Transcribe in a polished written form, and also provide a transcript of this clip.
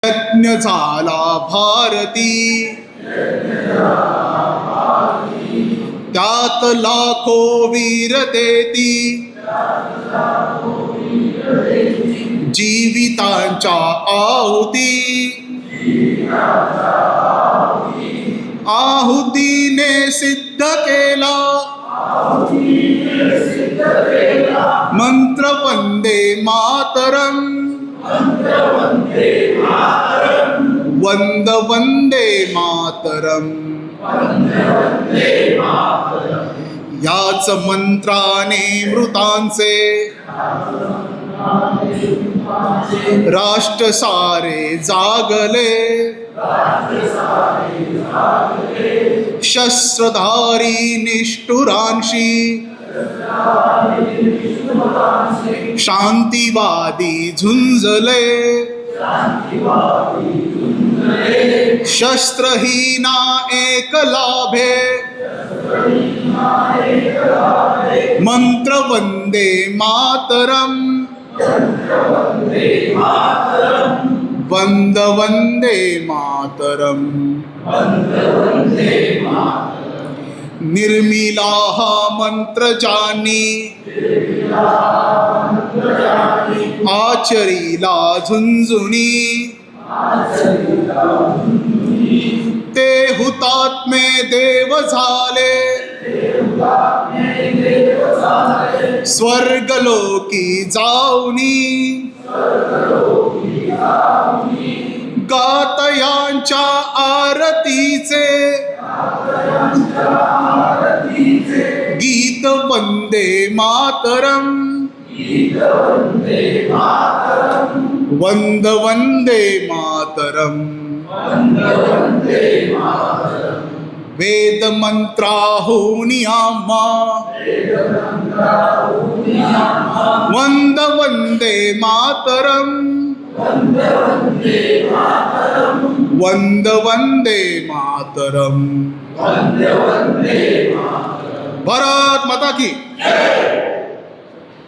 यज्ञ झाला भारती, त्यात लाखो वीर देती, जीवितांच्या आहुती, आहुतीने सिद्ध केला मंत्र वंदे मातरम, वंद वंदे मातरम। याच मंत्राने मृतांचे राष्ट्र सारे जागले, शस्त्रधारी निष्ठुरांशी शांतिवादी झुंजले, शस्त्रहीना एक लाभे, मंत्र वंदे मातरम, वंद वंदे मातरम। निर्मिला हा मंत्र ज्यांनी आचरीला झुंजुनी, ते हुतात्मे देव झाले, स्वर्गलोकी जाऊनी, गातयांच्या आरतीचे गीत वंदे मातरम, वंद वंदे मातरम। वेद मंत्राहूनी आम्हा वंद वंदे मातरम, वंद वंदे मातरम। भारत माता की